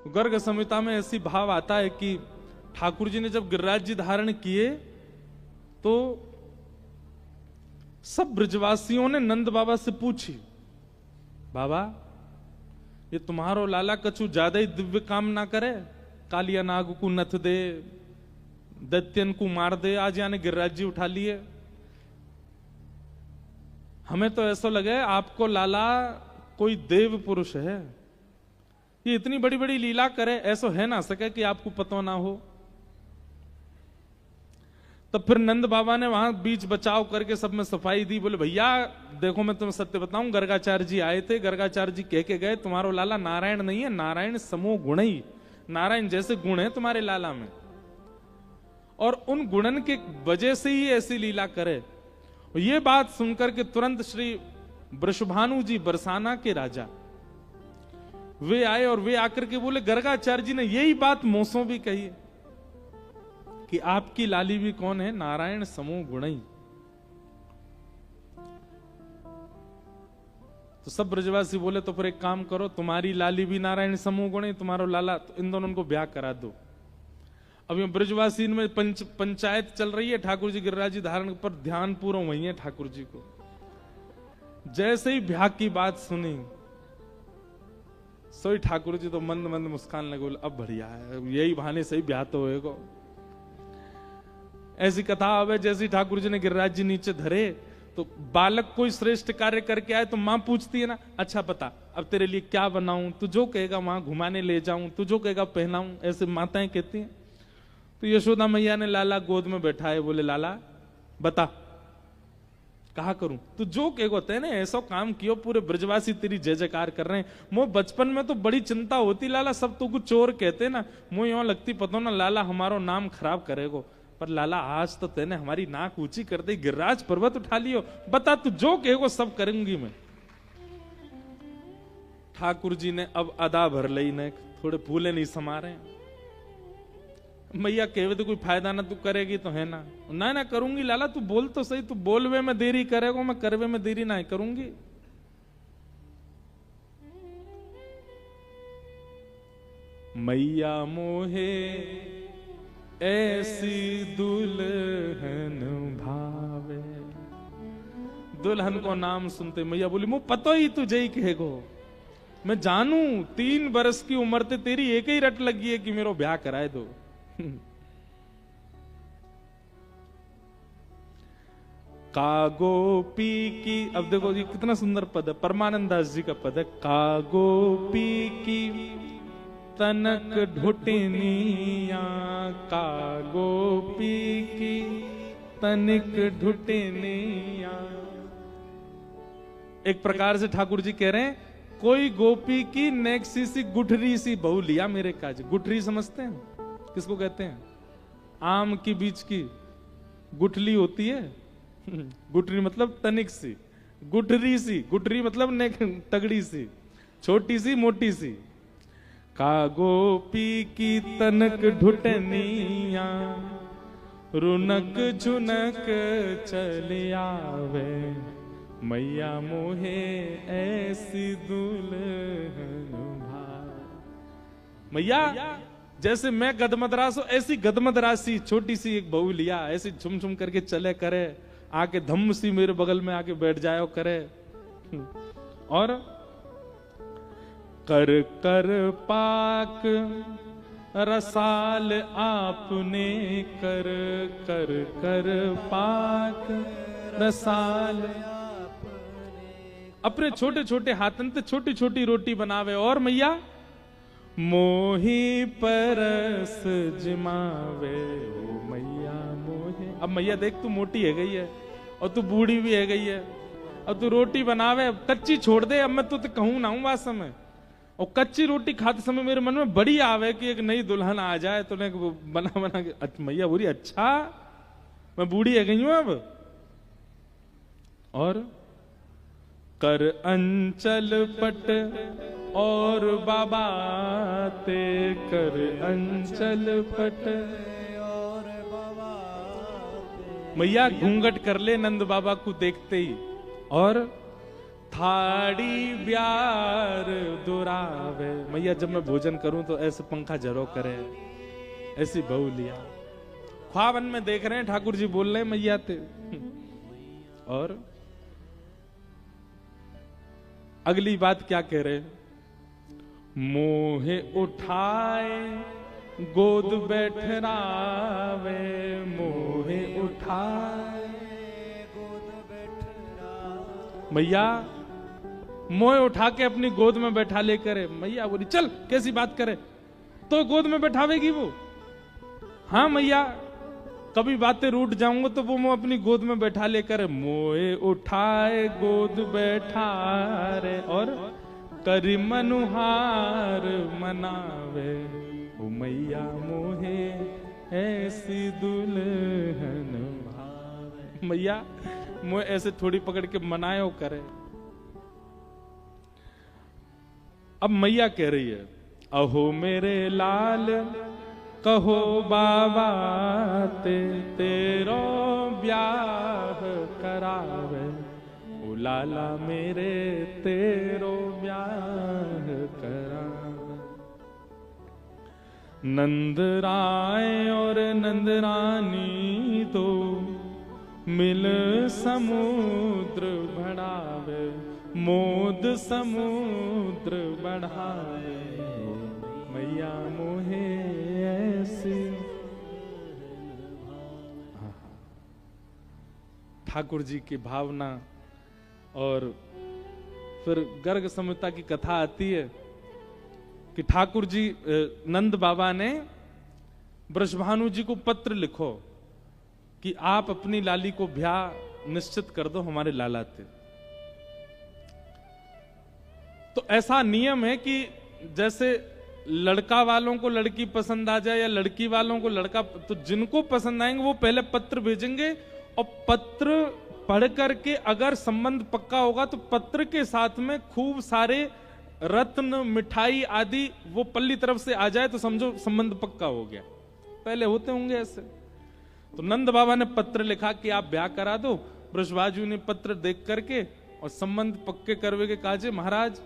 गर्ग संहिता में ऐसी भाव आता है कि ठाकुर जी ने जब गिरिराज जी धारण किए तो सब ब्रजवासियों ने नंद बाबा से पूछी, बाबा ये तुम्हारो लाला कछु ज्यादा ही दिव्य काम ना करे, कालिया नाग को नथ दे, दैत्यन को मार दे, आज यानी गिरिराज जी उठा लिए। हमें तो ऐसा लगे आपको लाला कोई देव पुरुष है, ये इतनी बड़ी बड़ी लीला करे, ऐसा है ना सके कि आपको पता ना हो। तब फिर नंद बाबा ने वहां बीच बचाव करके सब में सफाई दी, बोले भैया देखो मैं तुम्हें सत्य बताऊं, गर्गाचार्य जी आए थे, गर्गाचार्य जी कह के गए तुम्हारो लाला नारायण नहीं है, नारायण समूह गुण ही, नारायण जैसे गुण है तुम्हारे लाला में, और उन गुणन के वजह से ही ऐसी लीला करे। ये बात सुनकर के तुरंत श्री वृषभानु जी बरसाना के राजा वे आए और वे आकर के बोले गर्गाचार्य जी ने यही बात मोसों भी कही कि आपकी लाली भी कौन है, नारायण समूह गुणई। तो सब ब्रजवासी बोले तो फिर एक काम करो, तुम्हारी लाली भी नारायण समूह गुणई, तुम्हारो लाला, तो इन दोनों को ब्याह करा दो। अब ये ब्रजवासी में पंचायत चल रही है, ठाकुर जी गिरिराज जी धारण पर ध्यान पूरा वही है ठाकुर जी को। जैसे ही ब्याह की बात सुनी सोई ठाकुर जी तो मंद मंद मुस्कान लगे, बोले अब बढ़िया है, यही बहाने सही ब्याह तो होएगा। ऐसी कथा आवे जैसी ठाकुर जी ने गिरिराज जी नीचे धरे तो बालक कोई श्रेष्ठ कार्य करके आए तो मां पूछती है ना, अच्छा बता अब तेरे लिए क्या बनाऊं, तू जो कहेगा वहां घुमाने ले जाऊं, तू जो कहेगा पहनाऊं, ऐसे माताएं कहती हैं। तो यशोदा मैया ने लाला गोद में बैठाए, बोले लाला बता कहा करूं, तू जो कहेगा तेने ऐसा काम कियो, पूरे ब्रजवासी तेरी जय जयकार कर रहे हैं। मो बचपन में तो बड़ी चिंता होती लाला, सब तो कुछ चोर कहते ना, मुझे यूं लगती पता ना लाला हमारो नाम खराब करेगो, पर लाला आज तो तेने हमारी नाक ऊंची कर दी, गिरिराज पर्वत उठा लियो, बता तू जो कहेगो सब करूंगी मैं। ठाकुर जी ने अब अदा भर लई ने, थोड़े फूले नहीं समा रहे, मैया कहे तो कोई फायदा ना, तू करेगी तो है ना, ना ना करूंगी लाला, तू बोल तो सही, तू बोलवे में देरी करेगा, मैं करवे में देरी ना करूंगी। मैया मोहे ऐसी दुल्हन भावे, दुल्हन को नाम सुनते मैया बोली मुझे पतो ही तुझे ही कहेगो, मैं जानू 3 बरस की उम्र ते तेरी एक ही रट लगी है कि मेरो ब्याह कराए दो। कागोपी की, अब देखो ये कितना सुंदर पद है, परमानंद दास जी का पद है, कागोपी की तनक ढुटनिया, कागोपी की तनिक ढुटनिया। एक प्रकार से ठाकुर जी कह रहे हैं कोई गोपी की नेक्सी सी गुठरी सी बहू लिया मेरे काज। गुठरी समझते हैं किसको कहते हैं? आम की बीच की गुठली होती है, गुठरी मतलब तनिक सी, गुठरी सी, गुठरी मतलब तगड़ी सी, छोटी सी मोटी सी। कागोपी की तनक ढुटनिया, रुनक झुनक चले आवे, मैया मोहे ऐसी दुल्हन भावे। मैया जैसे मैं गदमदरास हूं, ऐसी गदमदरासी छोटी सी एक बहू लिया, ऐसी झुम झुम करके चले करे, आके धम्म सी मेरे बगल में आके बैठ जाए करे, और कर कर पाक रसाल आपने, कर कर कर पाक रसाल अपने छोटे छोटे हाथन से छोटी छोटी रोटी बनावे, और मैया मोही परस जिमावे, ओ मैया मोहे। अब मैया देख तू मोटी है गई है और तू बूढ़ी भी है गई है, अब तू रोटी बनावे, कच्ची छोड़ दे, अब मैं तो कहूं ना हूं वास्तव में। और कच्ची रोटी खाते समय मेरे मन में बड़ी आवे कि एक नई दुल्हन आ जाए, तो बना बना के। मैया बोली अच्छा मैं बूढ़ी है गई हूं अब। और कर अंचल पट और बाबा ते, कर अंचल पट और बाबा। मैया घूंघट कर ले नंद बाबा को देखते ही, और थाड़ी ब्यार दुरावे। मैया जब मैं भोजन करूं तो ऐसे पंखा जरो करे, ऐसी बहू लिया। ख्वाबन में देख रहे हैं ठाकुर जी बोल रहे हैं मैया ते। और अगली बात क्या कह रहे हैं? मोहे उठाए गोद बैठरावे, मोहे उठाए गोद बैठरावे। मैया मोहे उठा के अपनी गोद में बैठा लेकर, मैया बोली चल कैसी बात करे, तो गोद में बैठावेगी वो? हाँ मैया, कभी बातें रूठ जाऊंगा तो वो मैं अपनी गोद में बैठा लेकर, मोहे उठाए गोद बैठा रे और करी मनुहार मनावे। ओ मैया मोहे ऐसी दुल्हन भावे। मैया मोहे ऐसे थोड़ी पकड़ के मनायो करे। अब मैया कह रही है, अहो मेरे लाल कहो बाबा ते तेरो ब्याह करावे। ओ लाला मेरे तेरो ब्याह करावे। नंद राय और नंद रानी तो मिल समुद्र बढ़ावे, मोद समुद्र बढ़ावे। मैया मोहे ऐसी। ठाकुर जी की भावना। और फिर गर्ग संहिता की कथा आती है कि ठाकुर जी नंद बाबा ने वृषभानु जी को पत्र लिखो कि आप अपनी लाली को ब्याह निश्चित कर दो हमारे लाला थे। तो ऐसा नियम है कि जैसे लड़का वालों को लड़की पसंद आ जाए या लड़की वालों को लड़का, तो जिनको पसंद आएंगे वो पहले पत्र भेजेंगे और पत्र पढ़ करके अगर संबंध पक्का होगा तो पत्र के साथ में खूब सारे रत्न मिठाई आदि वो पल्ली तरफ से आ जाए तो समझो संबंध पक्का हो गया। पहले होते होंगे ऐसे। तो नंद बाबा ने पत्र लिखा कि आप ब्याह करा दो। वृषभाजू ने पत्र देख करके और संबंध पक्के करवे के काजे महाराज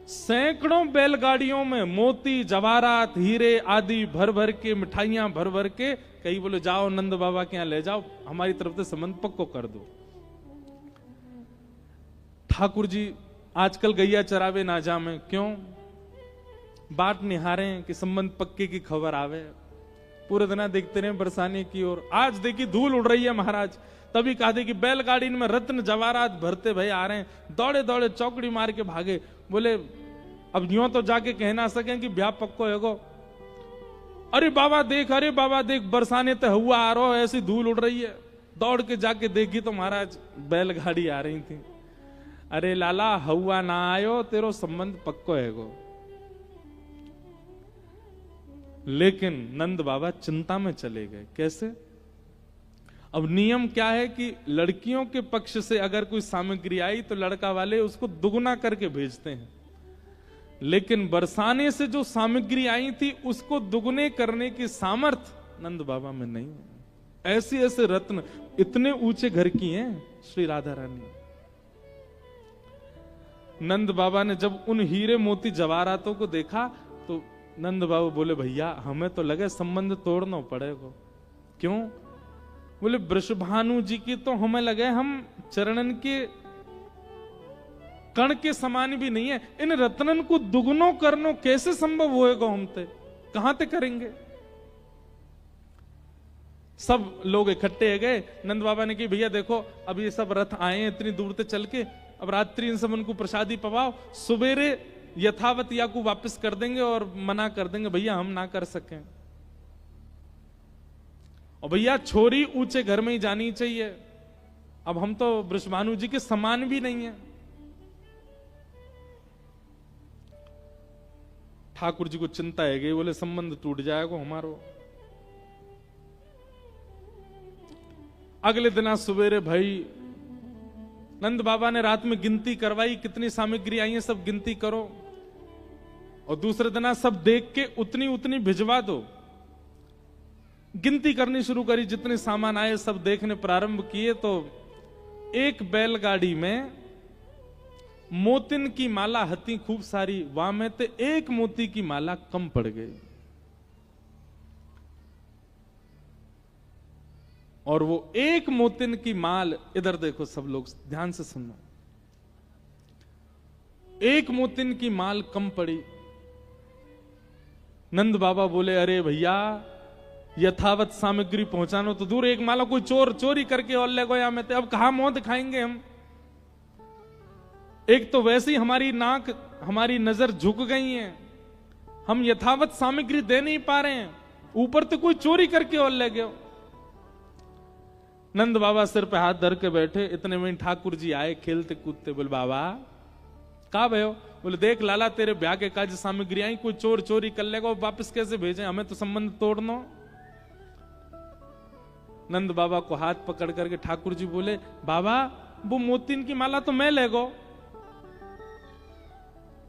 सैकड़ों बैलगाड़ियों में मोती जवाहरात हीरे आदि भर भर के मिठाइयां भर भर के, कहीं बोले जाओ नंद बाबा के यहां ले जाओ, हमारी तरफ से संबंध पक्को कर दो। ठाकुर जी आजकल गैया चरावे ना जामे, क्यों? बाट निहारे कि संबंध पक्के की खबर आवे। पूरे दिन देखते रहे बरसाने की ओर। आज देखी धूल उड़ रही है महाराज, तभी कहा दे कि बैलगाड़ी में रत्न जवाहरात भरते भई आ रहे हैं। दौड़े दौड़े चौकड़ी मार के भागे। बोले अब यूं तो जाके कह ना सकें कि ब्याह पक्को है गो। अरे बाबा देख बरसाने तो हुआ आ रहा, ऐसी धूल उड़ रही है। दौड़ के जाके देखी तो महाराज बैलगाड़ी आ रही थी। अरे लाला हवा ना आयो, तेरो संबंध पक्को है गो। लेकिन नंद बाबा चिंता में चले गए। कैसे? अब नियम क्या है कि लड़कियों के पक्ष से अगर कोई सामग्री आई तो लड़का वाले उसको दुगुना करके भेजते हैं, लेकिन बरसाने से जो सामग्री आई थी उसको दुगुने करने की सामर्थ्य नंद बाबा में नहीं है। ऐसे ऐसे रत्न इतने ऊंचे घर की हैं श्री राधा रानी। नंद बाबा ने जब उन हीरे मोती जवाहरातों को देखा तो नंद बाबा बोले भैया हमें तो लगे संबंध तोड़ना पड़ेगा। क्यों? बोले वृषभानु जी की तो हमें लगे हम चरणन के कण के समान भी नहीं है। इन रत्नन को दुगनो करनो कैसे संभव होएगा? हम ते कहां ते करेंगे? सब लोग इकट्ठे गए। नंद बाबा ने कि भैया देखो अब ये सब रथ आए हैं इतनी दूर से चल के, अब रात्रि इन सब उनको प्रसादी पवाओ, सुबेरे यथावत या को वापस कर देंगे और मना कर देंगे भैया हम ना कर सकें। और भैया छोरी ऊंचे घर में ही जानी चाहिए। अब हम तो वृषभानु जी के समान भी नहीं है। ठाकुर जी को चिंता है गई। बोले संबंध टूट जाएगा हमारो। अगले दिन सवेरे भाई नंद बाबा ने रात में गिनती करवाई कितनी सामग्री आई है, सब गिनती करो। और दूसरे दिन सब देख के उतनी उतनी भिजवा दो। गिनती करनी शुरू करी, जितने सामान आए सब देखने प्रारंभ किए तो एक बैलगाड़ी में मोतिन की माला हती खूब सारी, वहां में ते एक मोती की माला कम पड़ गई। और वो एक मोतिन की माल, इधर देखो सब लोग ध्यान से सुनो, एक मोतिन की माल कम पड़ी। नंद बाबा बोले, अरे भैया यथावत सामग्री पहुंचानो तो दूर, एक माला कोई चोर चोरी करके और ले गया में, अब कहां मुंह दिखाएंगे हम। एक तो वैसे ही हमारी नाक हमारी नजर झुक गई है, हम यथावत सामग्री दे नहीं पा रहे हैं, ऊपर तो कोई चोरी करके और ले गया। नंद बाबा सिर पे हाथ धर के बैठे, इतने में ठाकुर जी आए खेलते कूदते। बोले, बाबा कहा भयो? बोले, देख लाला तेरे ब्याह के काज सामग्री आई, कोई चोर चोरी कर लेगा, वापस कैसे भेजे, हमें तो संबंध तोड़ना। नंद बाबा को हाथ पकड़ करके ठाकुर जी बोले, बाबा वो मोतिन की माला तो मैं ले गो।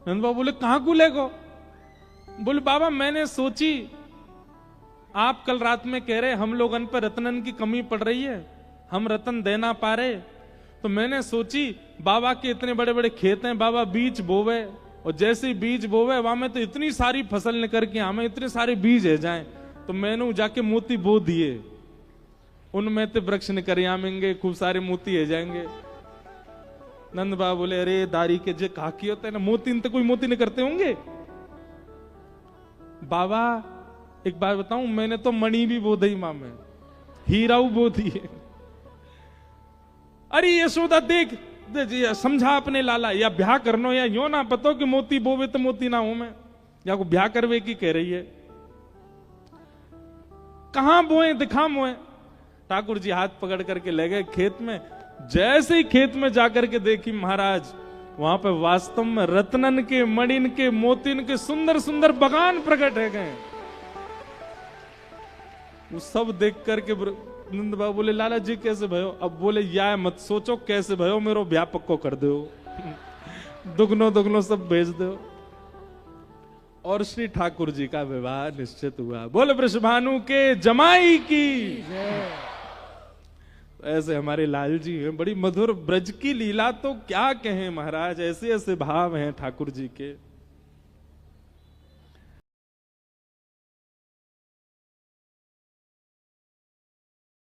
नंद बाबा बोले, कहां को ले गो? बोले, बाबा मैंने सोची आप कल रात में कह रहे हम लोगन पर रत्नन की कमी पड़ रही है, हम रत्न दे ना पा रहे, तो मैंने सोची बाबा के इतने बड़े बड़े खेत हैं, बाबा बीज बोवे, और जैसे ही बीज बोवे वहां में तो इतनी सारी फसल निकल के हमें इतने सारे बीज है जाए, तो मैंने जाके मोती बो दिए, उनमें तो वृक्ष निकर आमेंगे, खूब सारे मोती है जाएंगे। नंद बाबा बोले, अरे दारी के जे कहा की होता है ना, मोती तो कोई मोती नहीं करते होंगे। बाबा एक बात बताऊं, मैंने तो मणि भी बो दी मां में, हीरा बो दिए। अरे यशोदा देख समझा अपने लाला, या ब्याह करनो या यो ना पतो कि मोती बोवे तो मोती ना हो मैं, या को ब्याह करवे की कह रही है, कहां बोए दिखा मोए। ठाकुर जी हाथ पकड़ करके ले गए खेत में। जैसे ही खेत में जाकर के देखी महाराज, वहां पे वास्तव में रत्नन के, मणिन के, मोतिन के सुंदर सुंदर बगान प्रकट है गए। वो सब देख करके नंद बाबू बोले, लाला जी कैसे भयो? अब बोले, या मत सोचो कैसे भयो, मेरो ब्याह पक्को कर दो, दुगनो दुगनो सब भेज दो। और श्री ठाकुर जी का विवाह निश्चित हुआ। बोले वृषभानु के जमाई की। ऐसे हमारे लाल जी हैं, बड़ी मधुर ब्रज की लीला तो क्या कहें महाराज, ऐसे ऐसे भाव हैं ठाकुर जी के।